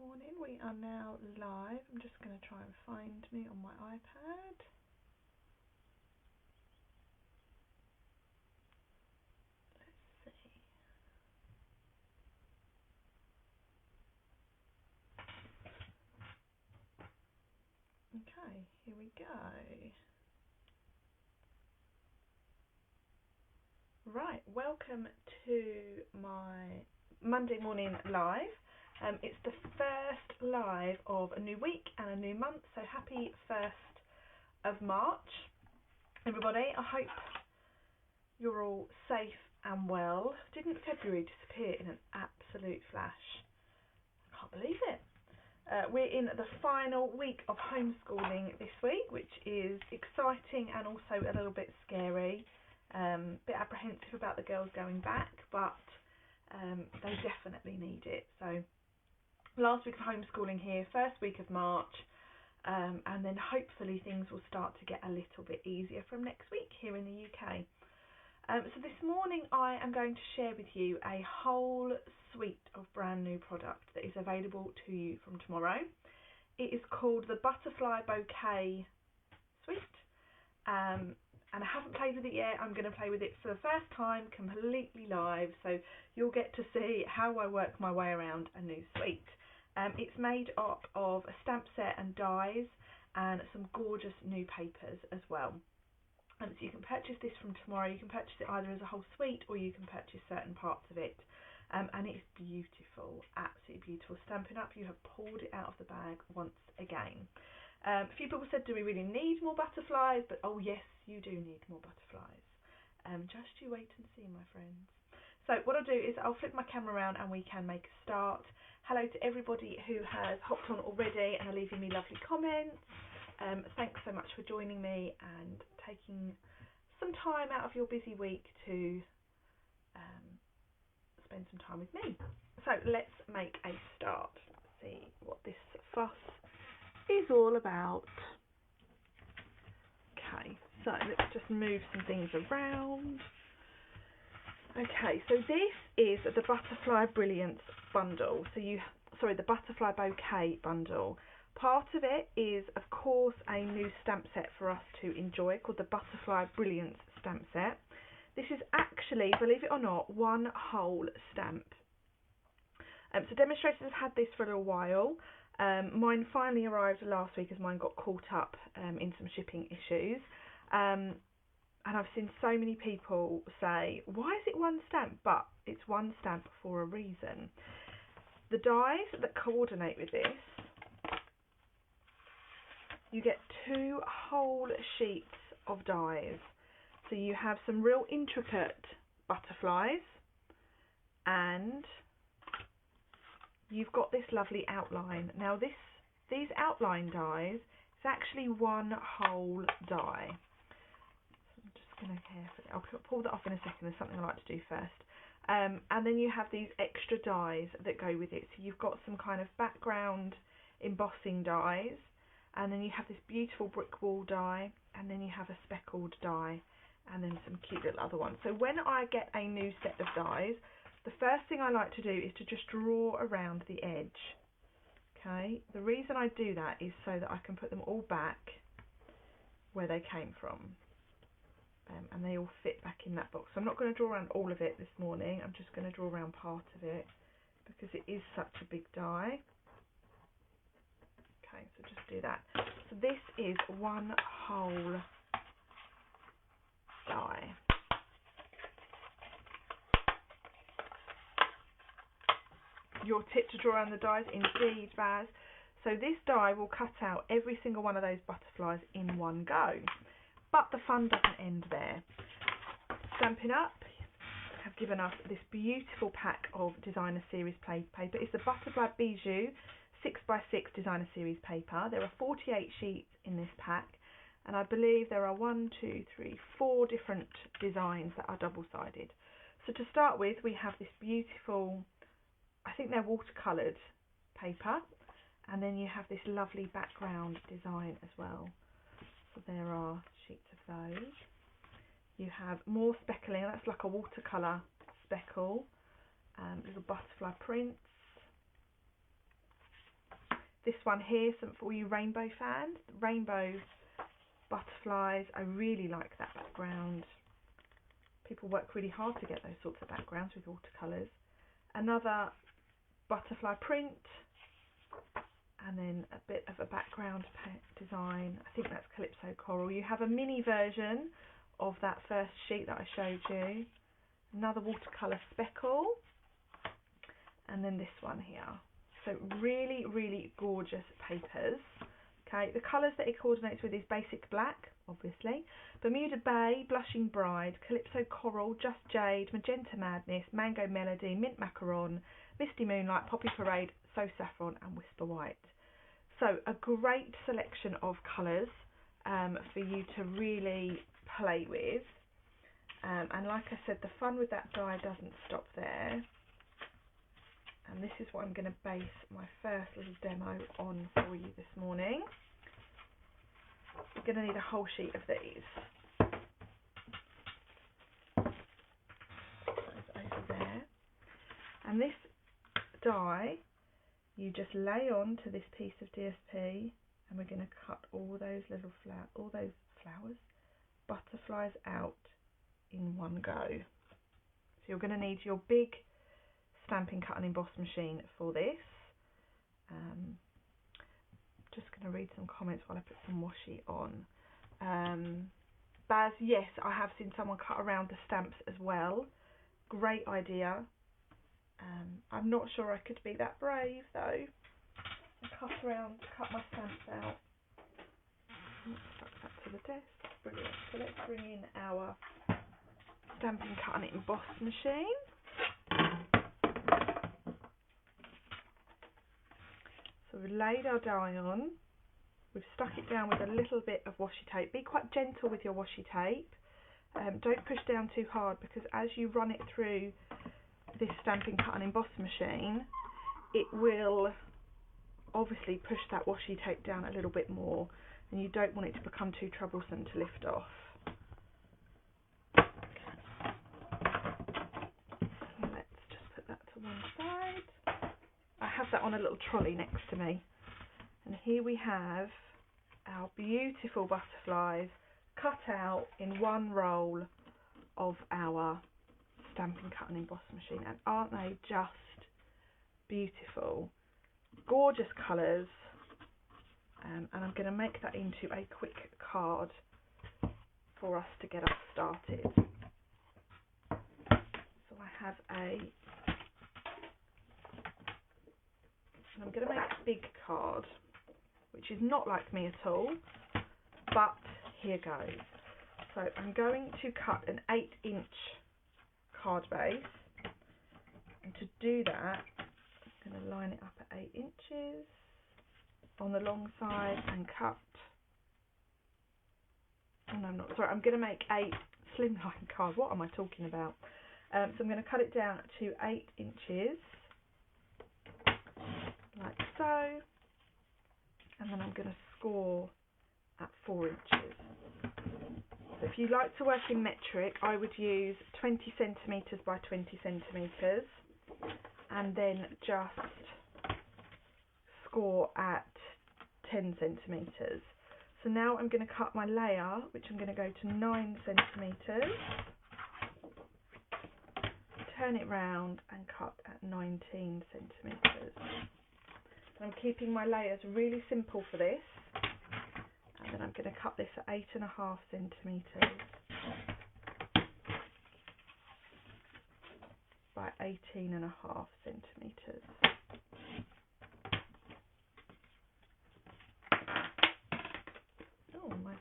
morning. We are now live. I'm just going to try and find me on my iPad. Let's see. Okay, here we go. Right, welcome to my Monday morning live. It's the first live of a new week and a new month, so happy 1st of March, everybody. I hope you're all safe and well. Didn't February disappear in an absolute flash? I can't believe it. We're in the final week of homeschooling this week, which is exciting and also a little bit scary. Bit apprehensive about the girls going back, but they definitely need it. So last week of homeschooling here, first week of March, and then hopefully things will start to get a little bit easier from next week here in the UK. So this morning I am going to share with you a whole suite of brand new product that is available to you from tomorrow. It is called the Butterfly Bouquet suite, and I haven't played with it yet. I'm going to play with it for the first time completely live, so you'll get to see how I work my way around a new suite. It's made up of a stamp set and dies and some gorgeous new papers as well. So you can purchase this from tomorrow. You can purchase it either as a whole suite or you can purchase certain parts of it. And it's beautiful, absolutely beautiful. Stampin' Up, you have pulled it out of the bag once again. A few people said, do we really need more butterflies? But oh yes, you do need more butterflies. Just you wait and see, my friends. So what I'll do is I'll flip my camera around and we can make a start. Hello to everybody who has hopped on already and are leaving me lovely comments. Thanks so much for joining me and taking some time out of your busy week to spend some time with me. So let's make a start. See what this fuss is all about. Okay, so let's just move some things around. Okay, so this is the Butterfly Brilliance bundle. The Butterfly Bouquet bundle. Part of it is, of course, a new stamp set for us to enjoy called the Butterfly Brilliance stamp set. This is actually, believe it or not, one whole stamp. So demonstrators have had this for a little while. Mine finally arrived last week as mine got caught up in some shipping issues. And I've seen so many people say, why is it one stamp? But it's one stamp for a reason. The dies that coordinate with this, you get two whole sheets of dies. So you have some real intricate butterflies and you've got this lovely outline. Now these outline dies is actually one whole die. So I'm just going to carefully, I'll pull that off in a second. There's something I like to do first. And then you have these extra dies that go with it. So you've got some kind of background embossing dies, and then you have this beautiful brick wall die, and then you have a speckled die, and then some cute little other ones. So when I get a new set of dies, the first thing I like to do is to just draw around the edge. Okay, the reason I do that is so that I can put them all back where they came from. And they all fit back in that box. So I'm not going to draw around all of it this morning. I'm just going to draw around part of it because it is such a big die. Okay, so just do that. So this is one whole die. Your tip to draw around the dies, indeed, Baz. So this die will cut out every single one of those butterflies in one go. But the fun doesn't end there. Stampin' Up have given us this beautiful pack of designer series paper. It's the Butterfly Bijou 6x6 designer series paper. There are 48 sheets in this pack, and I believe there are 4 different designs that are double-sided. So to start with, we have this beautiful, I think they're watercoloured paper, and then you have this lovely background design as well. So there are sheets of those. You have more speckling, that's like a watercolour speckle, little butterfly prints, This one here, some for you rainbow fans. Rainbow butterflies. I really like that background. People work really hard to get those sorts of backgrounds with watercolours. Another butterfly print, and then a bit of a background design. I think that's Calypso Coral. You have a mini version of that first sheet that I showed you. Another watercolour speckle, and then this one here. So really, really gorgeous papers. Okay, the colours that it coordinates with is Basic Black, obviously, Bermuda Bay, Blushing Bride, Calypso Coral, Just Jade, Magenta Madness, Mango Melody, Mint Macaron, Misty Moonlight, Poppy Parade, So Saffron and Whisper White. So a great selection of colours for you to really play with. And like I said, the fun with that die doesn't stop there. And this is what I'm going to base my first little demo on for you this morning. You're going to need a whole sheet of these. Over there. And this die, you just lay on to this piece of DSP, and we're going to cut all those little butterflies out in one go. So you're going to need your big Stampin' Cut and Emboss machine for this. Just going to read some comments while I put some washi on. Baz, yes, I have seen someone cut around the stamps as well. Great idea. I'm not sure I could be that brave though. Cut my stamps out. Stuck that to the desk. Brilliant. So let's bring in our Stampin' Cut and Emboss machine. So we've laid our die on, we've stuck it down with a little bit of washi tape. Be quite gentle with your washi tape, don't push down too hard, because as you run it through this Stampin' Cut and Emboss machine, it will obviously push that washi tape down a little bit more, and you don't want it to become too troublesome to lift off. Let's just put that to one side. I have that on a little trolley next to me, and here we have our beautiful butterflies cut out in one roll of our Stampin' Cut and Emboss machine, and aren't they just beautiful? Gorgeous colours, and I'm going to make that into a quick card for us to get us started. So I have and I'm going to make a big card, which is not like me at all, but here goes. So I'm going to cut an 8-inch card base, and to do that I'm going to line it up at 8 inches on the long side and cut. Oh no, I'm not. Sorry, I'm going to make a slimline card. What am I talking about? So I'm going to cut it down to 8 inches. Like so, and then I'm going to score at 4 inches. So if you like to work in metric, I would use 20 centimetres by 20 centimetres, and then just score at 10 centimetres. So now I'm going to cut my layer, which I'm going to go to 9 centimetres, turn it round and cut at 19 centimetres. I'm keeping my layers really simple for this, and then I'm going to cut this at 8.5 centimetres by 18.5 centimetres. Oh, my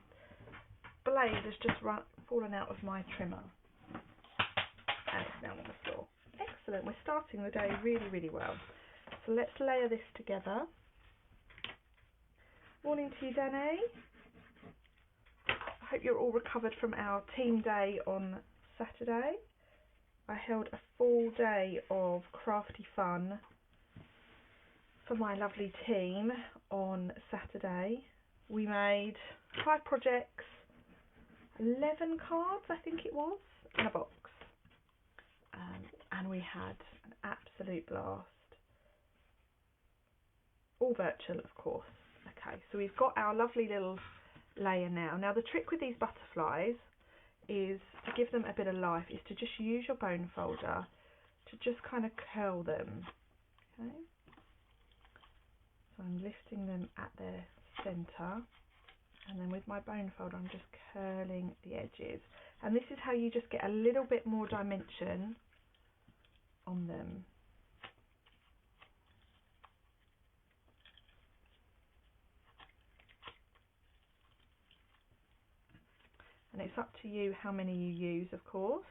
blade has just fallen out of my trimmer, and it's now on the floor. Excellent, we're starting the day really, really well. So let's layer this together. Morning to you, Danny. I hope you're all recovered from our team day on Saturday. I held a full day of crafty fun for my lovely team on Saturday. We made 5 projects, 11 cards I think it was, and a box. And we had an absolute blast. all virtual, of course. Okay, so we've got our lovely little layer now. Now the trick with these butterflies is to give them a bit of life, is to just use your bone folder to just kind of curl them. Okay, so I'm lifting them at their centre, and then with my bone folder I'm just curling the edges, and this is how you just get a little bit more dimension on them. And it's up to you how many you use, of course.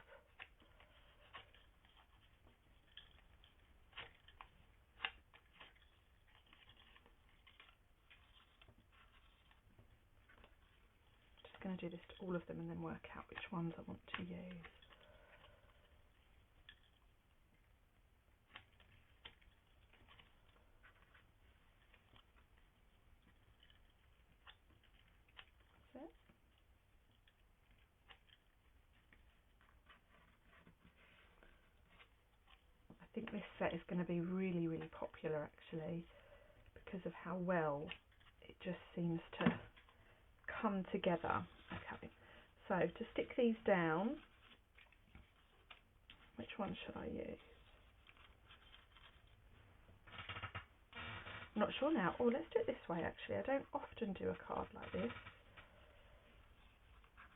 Just going to do this to all of them and then work out which ones I want to use. That's it. I think this set is going to be really, really popular actually, because of how well it just seems to come together. Okay, so to stick these down, which one should I use? I'm not sure now. Oh, let's do it this way actually. I don't often do a card like this.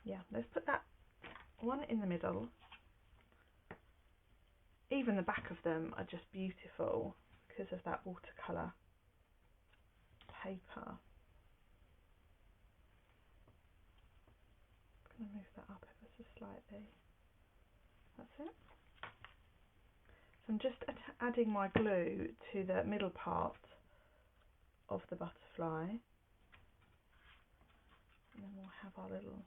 Yeah, let's put that one in the middle. Even the back of them are just beautiful because of that watercolour paper. I'm going to move that up ever so slightly. That's it. So I'm just adding my glue to the middle part of the butterfly, and then we'll have our little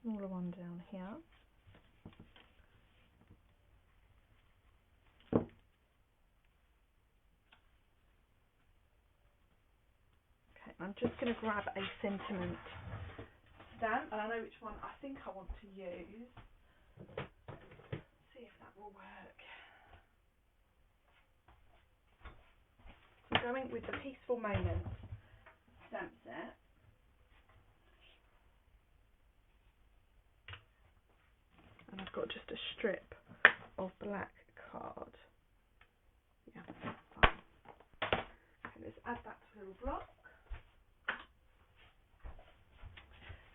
smaller one down here. Okay, I'm just going to grab a sentiment stamp, and I know which one I think I want to use. See if that will work. So I'm going with the Peaceful Moments stamp set. And I've got just a strip of black card. Yeah, fine. Okay, let's add that to a little block.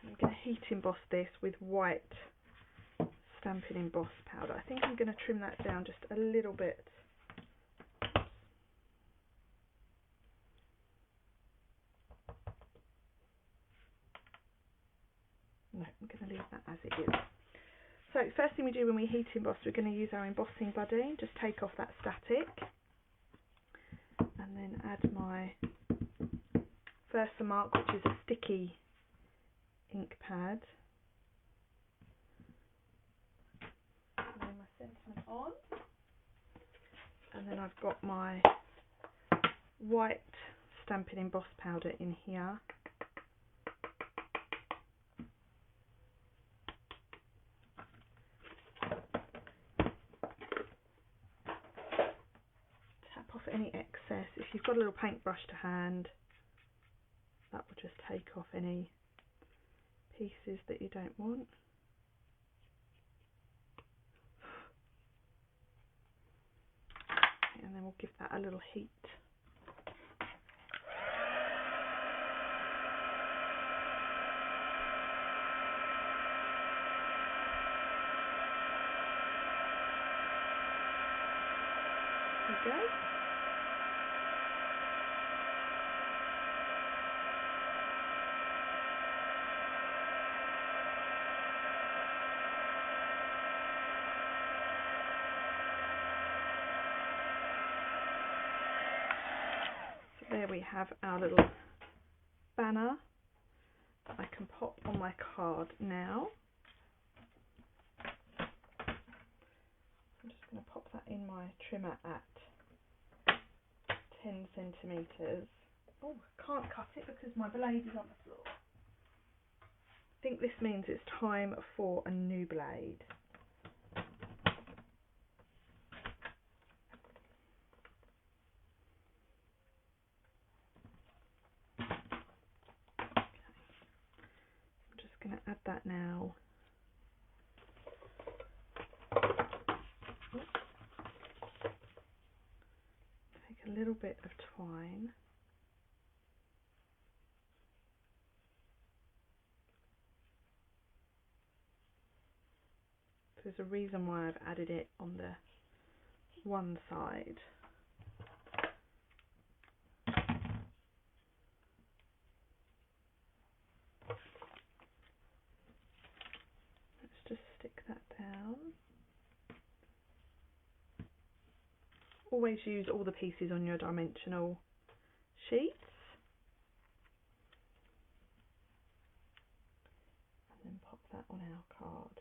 I'm going to heat emboss this with white Stampin' emboss powder. I think I'm going to trim that down just a little bit. No, I'm going to leave that as it is. So first thing we do when we heat emboss, we're going to use our embossing buddy. Just take off that static, and then add my Versamark, which is a sticky ink pad. Lay my sentiment on, and then I've got my white Stampin' emboss powder in here. Tap off any excess. If you've got a little paintbrush to hand, that will just take off any pieces that you don't want. And then we'll give that a little heat. There we go. There we have our little banner that I can pop on my card now. I'm just going to pop that in my trimmer at 10 centimetres. Oh, I can't cut it because my blade is on the floor. I think this means it's time for a new blade. that now. Take a little bit of twine. There's a reason why I've added it on the one side. Let's just stick that down. Always use all the pieces on your dimensional sheets. And then pop that on our card.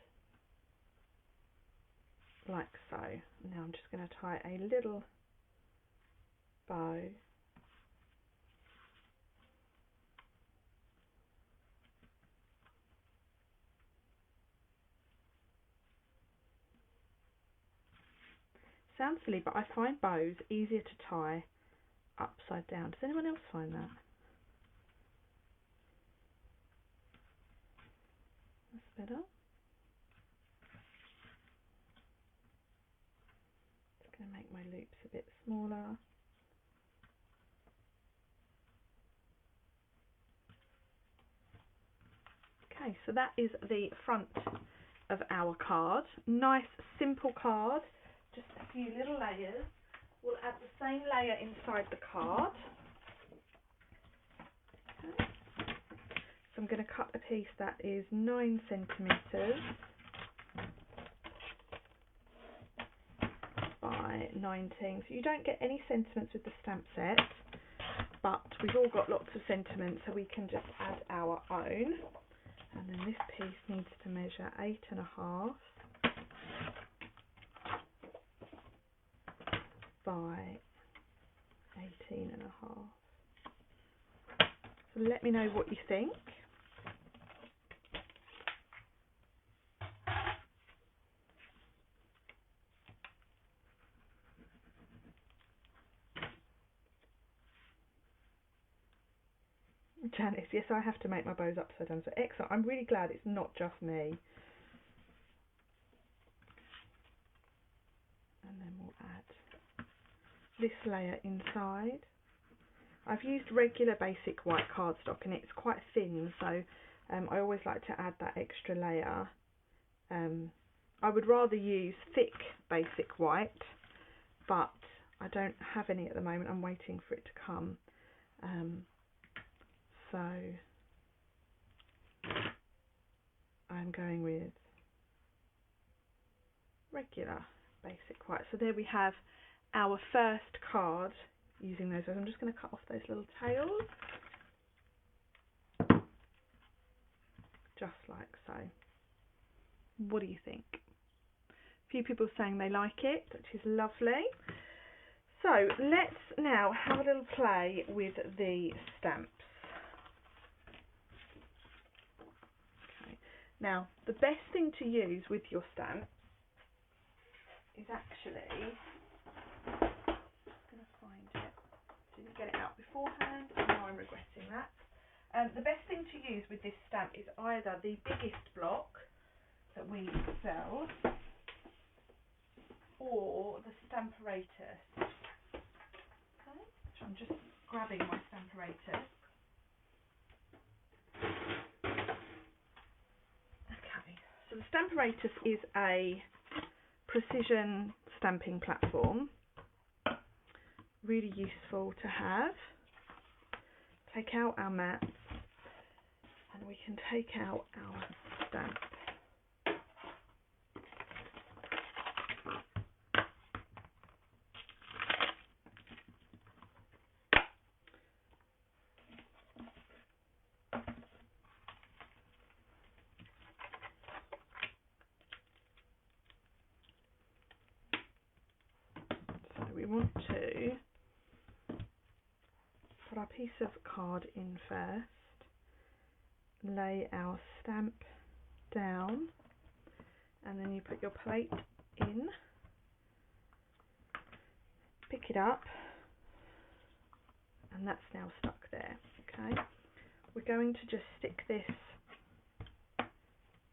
Like so. Now I'm just going to tie a little bow. Sounds silly, but I find bows easier to tie upside down. Does anyone else find that? That's better. Just going to make my loops a bit smaller. Okay, so that is the front of our card. Nice, simple card. Just a few little layers. We'll add the same layer inside the card. Okay. So I'm going to cut a piece that is 9 centimetres by 19. So you don't get any sentiments with the stamp set, but we've all got lots of sentiments, so we can just add our own. And then this piece needs to measure 8.5 by 18.5. So let me know what you think. Janice, yes, I have to make my bows upside down. So excellent. I'm really glad it's not just me. And then we'll add this layer inside. I've used regular basic white cardstock and it's quite thin, so I always like to add that extra layer. I would rather use thick basic white, but I don't have any at the moment. I'm waiting for it to come. So I'm going with regular basic white. So there we have our first card using those. I'm just going to cut off those little tails, just like so. What do you think? A few people saying they like it, which is lovely. So let's now have a little play with the stamps. Okay. Now, the best thing to use with your stamps is actually, didn't get it out beforehand, and now I'm regretting that. The best thing to use with this stamp is either the biggest block that we sell or the Stamparatus. Okay, so I'm just grabbing my Stamparatus. Okay, so the Stamparatus is a precision stamping platform. Really useful to have. Take out our mats and we can take out our stamp. So we want to put our piece of card in first, lay our stamp down, and then you put your plate in, pick it up, and that's now stuck there. Okay, we're going to just stick this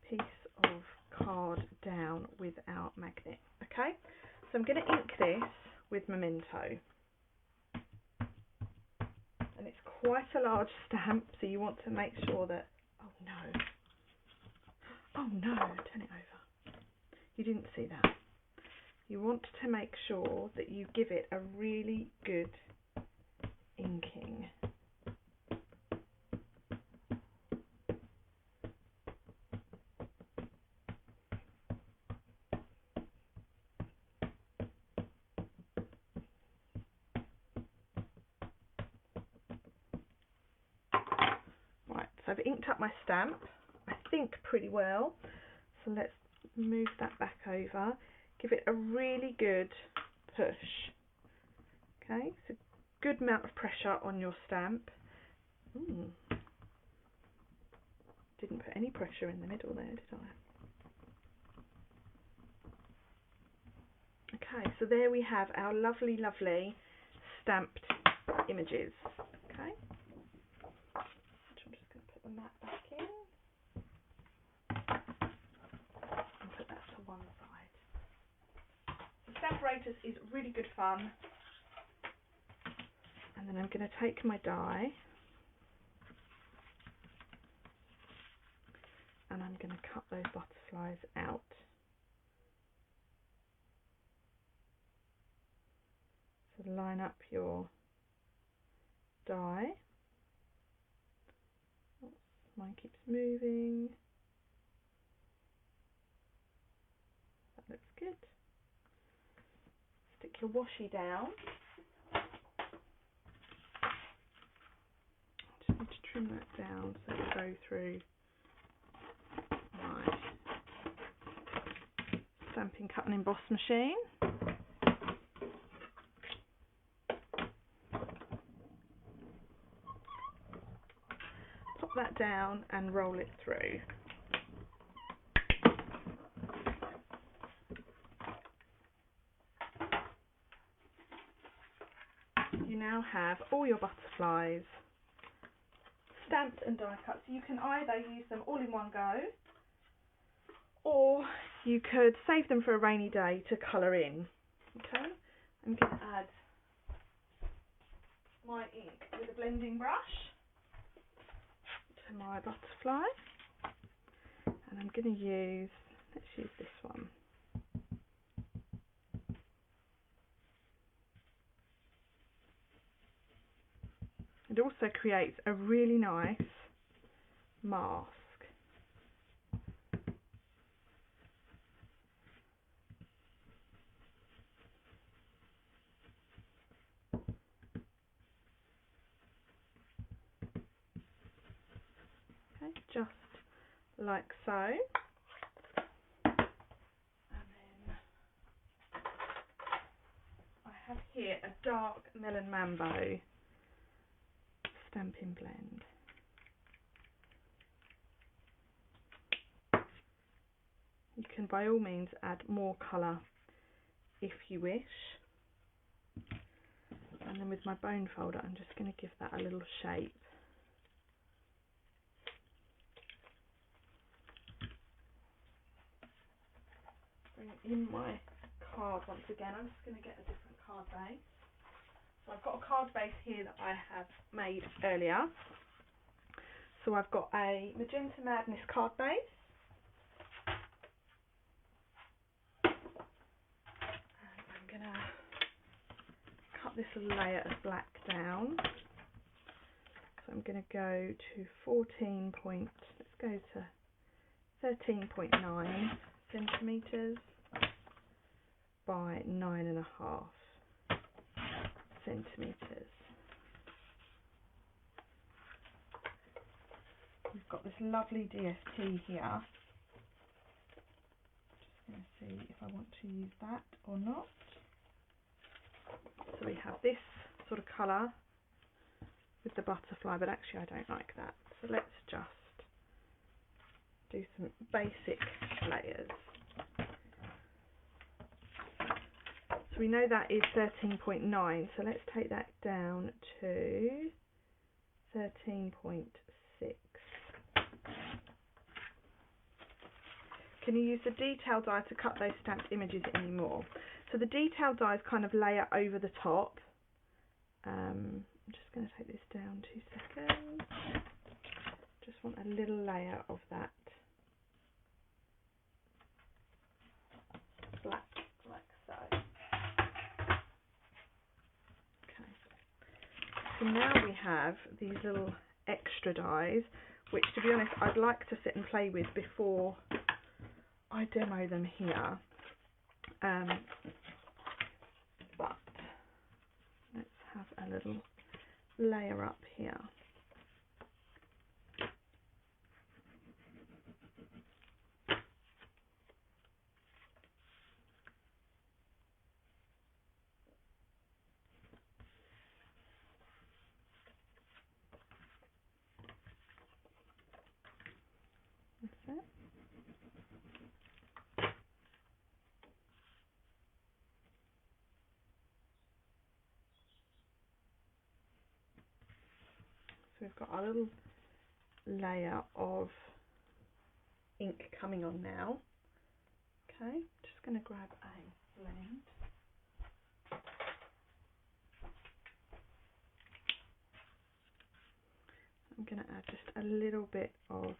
piece of card down with our magnet. Okay, so I'm going to ink this with Memento, and it's quite a large stamp, so you want to make sure that, oh no, turn it over, you didn't see that. You want to make sure that you give it a really good inking. Right, so I've inked up my stamp, I think pretty well, so let's move that back over. Give it a really good push. Okay, so good amount of pressure on your stamp. Didn't put any pressure in the middle there, did I? Okay, so there we have our lovely, lovely stamped images. Okay, so I'm just going to put the mat back in and put that to one side. So Stamparatus is really good fun. And then I'm going to take my die and I'm going to cut those butterflies out. So line up your die. Oh, mine keeps moving. That looks good. Stick your washi down. Just need to trim that down so it will go through my Stampin' Cut and Emboss machine. Pop that down and roll it through. You now have all your butterflies stamped and die cut. So you can either use them all in one go, or you could save them for a rainy day to colour in. Okay, I'm going to add my ink with a blending brush to my butterfly, and I'm going to use, let's use this one. It also creates a really nice mask. Okay, just like so. And then I have here a dark melon mambo Stampin' blend. You can by all means add more colour if you wish. And then with my bone folder I'm just going to give that a little shape. Bring in my card once again. I'm just going to get a different card base. So I've got a card base here that I have made earlier. So I've got a Magenta Madness card base. And I'm going to cut this layer of black down. So I'm going to go to 13.9 centimetres by 9.5 centimetres. We've got this lovely DST here. Just going to see if I want to use that or not. So we have this sort of colour with the butterfly, but actually I don't like that. So let's just do some basic layers. So we know that is 13.9, so let's take that down to 13.6. can you use the detail die to cut those stamped images anymore? So the detail dies kind of layer over the top. I'm just going to take this down 2 seconds. Just want a little layer of that black, like so. Okay. So now we have these little extra dies, which to be honest I'd like to sit and play with before I demo them here. But let's have a little layer up here. That's it. So we've got our little layer of ink coming on now. Okay, just going to grab a blend. I'm going to add just a little bit of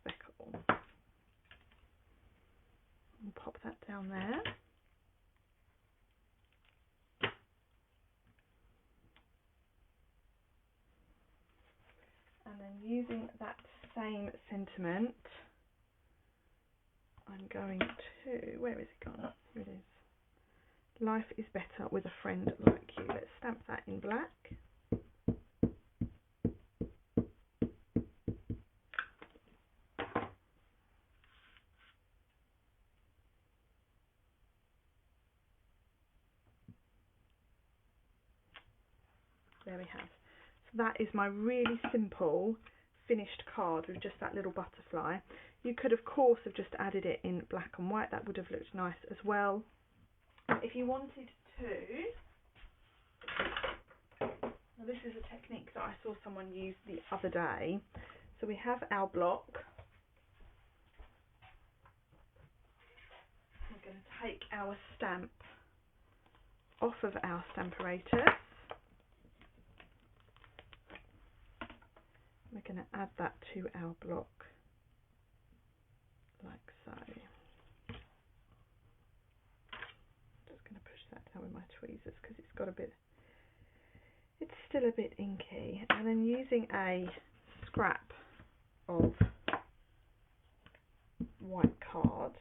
speckle and pop that down there. And then using that same sentiment, I'm going to, where is it gone? Here it is. Life is better with a friend like you. Let's stamp that in black. There we have. So that is my really simple finished card with just that little butterfly. You could of course have just added it in black and white, that would have looked nice as well. If you wanted to, now this is a technique that I saw someone use the other day. So we have our block. We're going to take our stamp off of our stamparatus. We're going to add that to our block, like so. Just going to push that down with my tweezers because it's got a bit, it's still a bit inky. And then using a scrap of white card,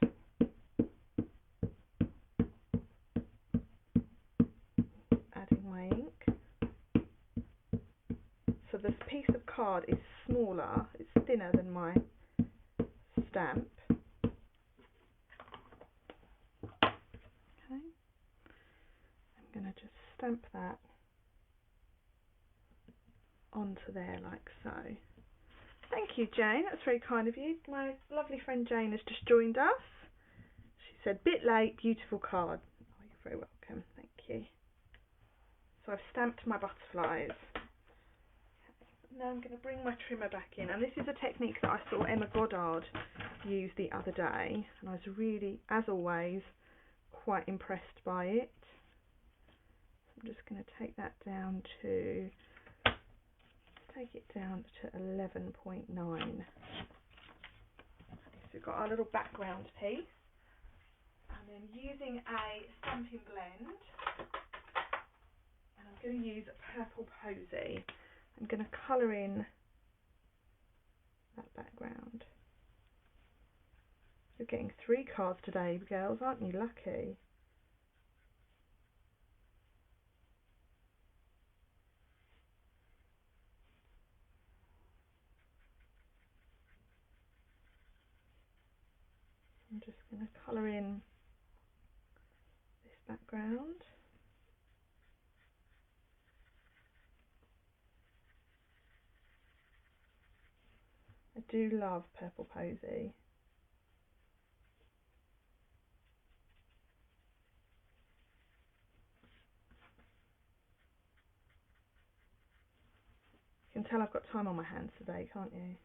adding my ink. So this piece of card is smaller, it's thinner than my stamp. Okay, I'm going to just stamp that onto there like so. Thank you, Jane, that's very kind of you. My lovely friend Jane has just joined us. She said, bit late, beautiful card. Oh, you're very welcome, thank you. So I've stamped my butterflies. Now I'm going to bring my trimmer back in, and this is a technique that I saw Emma Goddard use the other day, and I was really, as always, quite impressed by it. So I'm just going to take that down to, take it down to 11.9. So we've got our little background piece, and then using a Stampin' blend, and I'm going to use Purple Posy. I'm going to colour in that background. You're getting 3 cards today, girls, aren't you lucky? I'm just going to colour in this background. I do love Purple Posy. You can tell I've got time on my hands today, can't you?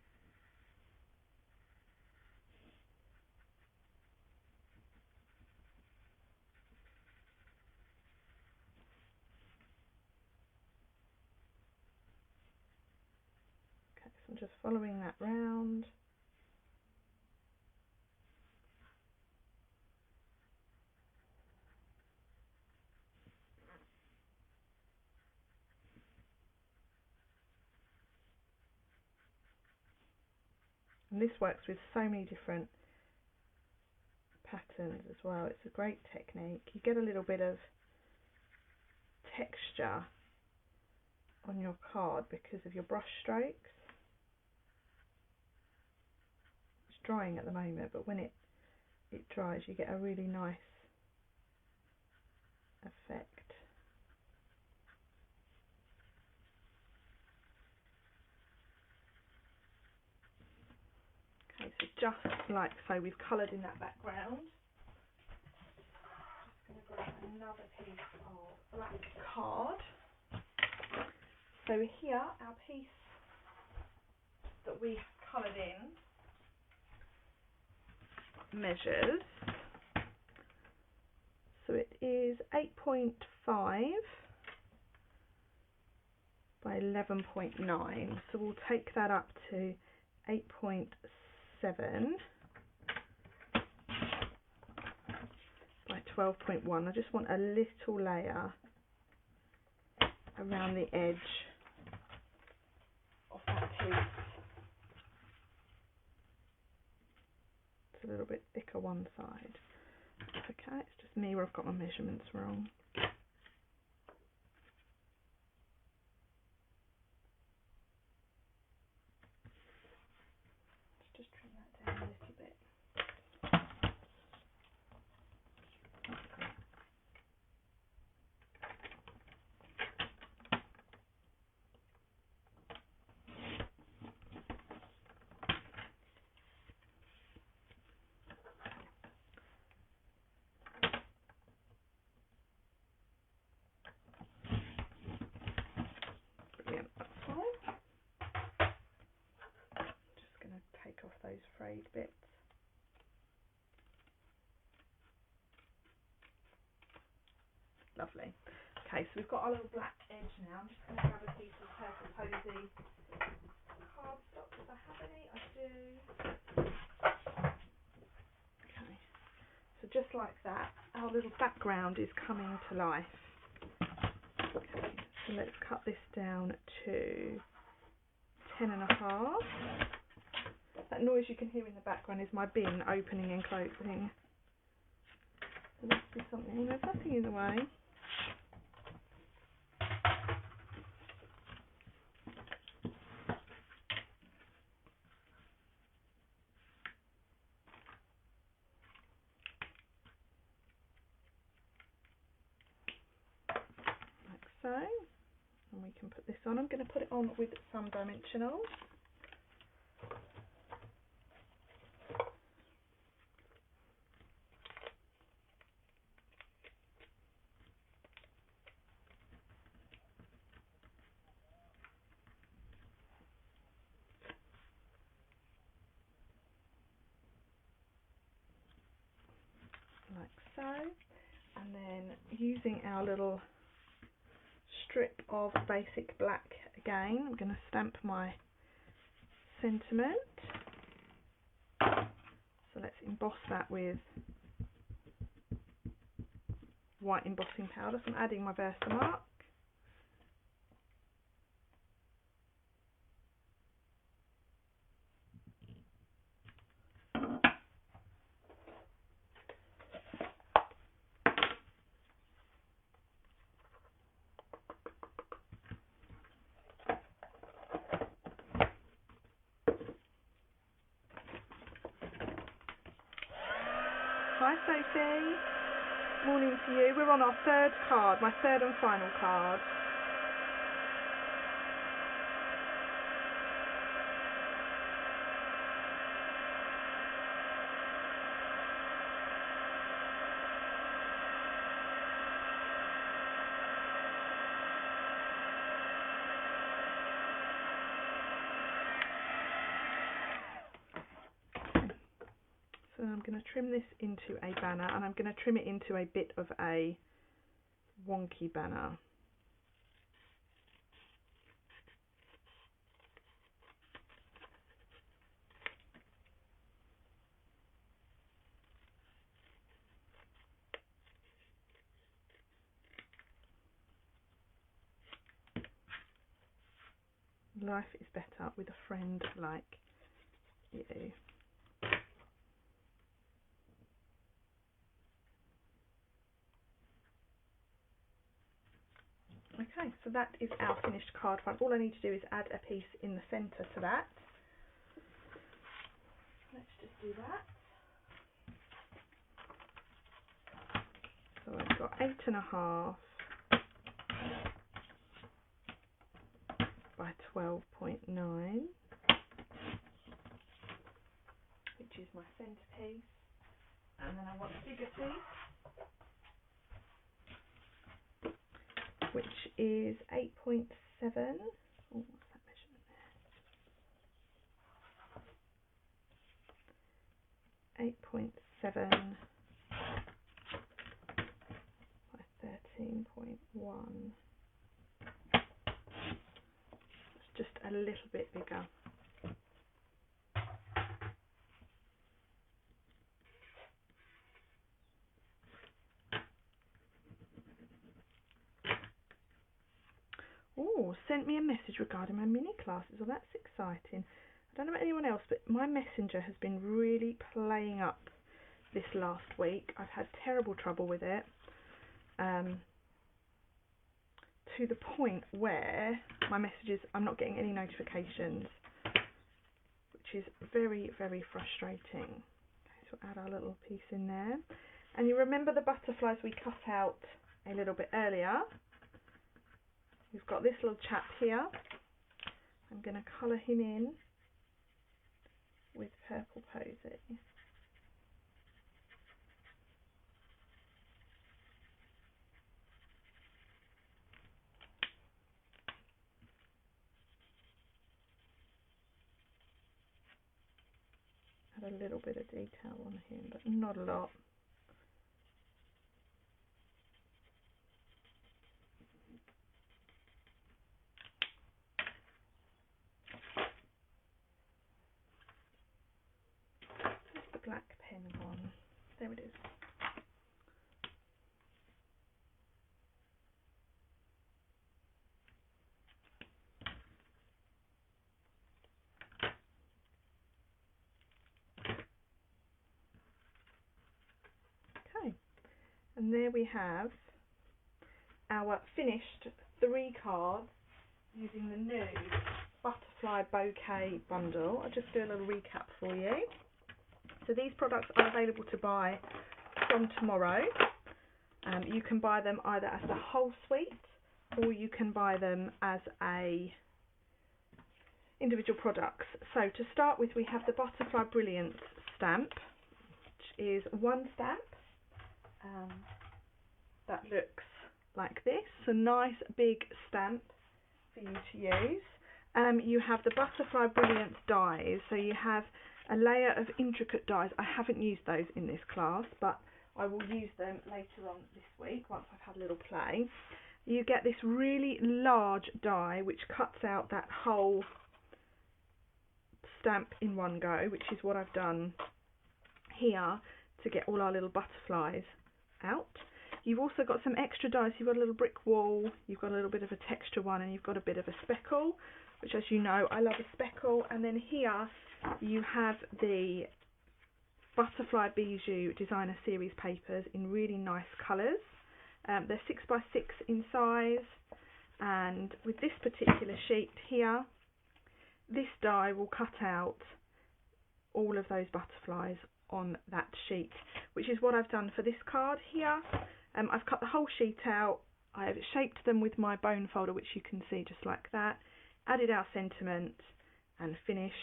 I'm just following that round. And this works with so many different patterns as well. It's a great technique. You get a little bit of texture on your card because of your brush strokes. It's drying at the moment, but when it dries you get a really nice effect. Okay, so just like so, we've coloured in that background. Just going to grab another piece of black card. So here, our piece that we coloured in measures. So it is 8.5 by 11.9. So we'll take that up to 8.7 by 12.1. I just want a little layer around the edge of that piece. It's a little bit thicker one side. Okay, it's just me where I've got my measurements wrong. Let's just trim that down a little bit. Brilliant, that's fine. Just going to take off those frayed bits. Lovely. Okay, so we've got our little black edge now. I'm just going to grab a piece of Purple Posy cardstock if I have any. I do. Okay, so just like that, our little background is coming to life. Okay, so let's cut this down to 10.5. That noise you can hear in the background is my bin opening and closing. So let's do something. There's nothing in the way. Like so. And we can put this on. I'm going to put it on with some dimensionals. Like so, and then using our little strip of basic black again, I'm going to stamp my sentiment. So let's emboss that with white embossing powder. So I'm adding my Versamark. Hi Sophie, morning to you. We're on our third card, my third and final card. So I'm going to trim this into a banner, and I'm going to trim it into a bit of a wonky banner. life is better with a friend like you. Okay, so that is our finished card front. All I need to do is add a piece in the centre to that. Let's just do that. So I've got 8.5 by 12.9, which is my centre piece, and then I want a bigger piece, which is 8.7. Oh, what's that measurement there? 8.7 by 13.1. It's just a little bit bigger. Oh, sent me a message regarding my mini classes. Well, that's exciting. I don't know about anyone else, but my messenger has been really playing up this last week. I've had terrible trouble with it, to the point where my messages, I'm not getting any notifications, which is very, very frustrating. Okay, so we'll add our little piece in there. And you remember the butterflies we cut out a little bit earlier? We've got this little chap here. I'm going to colour him in with Purple Posy. Add a little bit of detail on him, but not a lot. Where's the black pen gone? There it is. Okay, and there we have our finished 3 cards using the new Butterfly Bouquet bundle. I'll just do a little recap for you. So these products are available to buy from tomorrow. You can buy them either as the whole suite, or you can buy them as a individual products. So to start with, we have the Butterfly Brilliance stamp, which is 1 stamp that looks like this, a nice big stamp for you to use. You have the Butterfly Brilliance dies, so you have a layer of intricate dies. I haven't used those in this class, but I will use them later on this week once I've had a little play. You get this really large die which cuts out that whole stamp in one go, which is what I've done here to get all our little butterflies out. You've also got some extra dies. You've got a little brick wall, you've got a little bit of a texture one, and you've got a bit of a speckle, which, as you know, I love a speckle. And then here you have the Butterfly Bijou Designer Series papers in really nice colours. They're 6x6 in size, and with this particular sheet here, this die will cut out all of those butterflies on that sheet, which is what I've done for this card here. I've cut the whole sheet out, I've shaped them with my bone folder, which you can see just like that, added our sentiment and finished.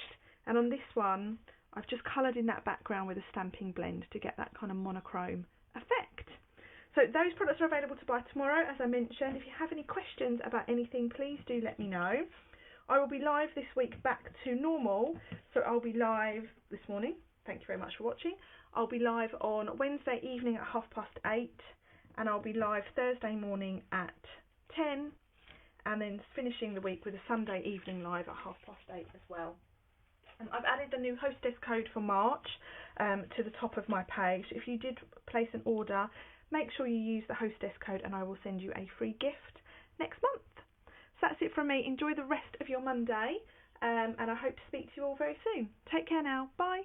And on this one, I've just coloured in that background with a stamping blend to get that kind of monochrome effect. So those products are available to buy tomorrow, as I mentioned. If you have any questions about anything, please do let me know. I will be live this week back to normal, so I'll be live this morning. Thank you very much for watching. I'll be live on Wednesday evening at 8:30, and I'll be live Thursday morning at 10, and then finishing the week with a Sunday evening live at 8:30 as well. I've added the new hostess code for March to the top of my page. If you did place an order, make sure you use the hostess code and I will send you a free gift next month. that's it from me. Enjoy the rest of your Monday, and I hope to speak to you all very soon. Take care now. Bye.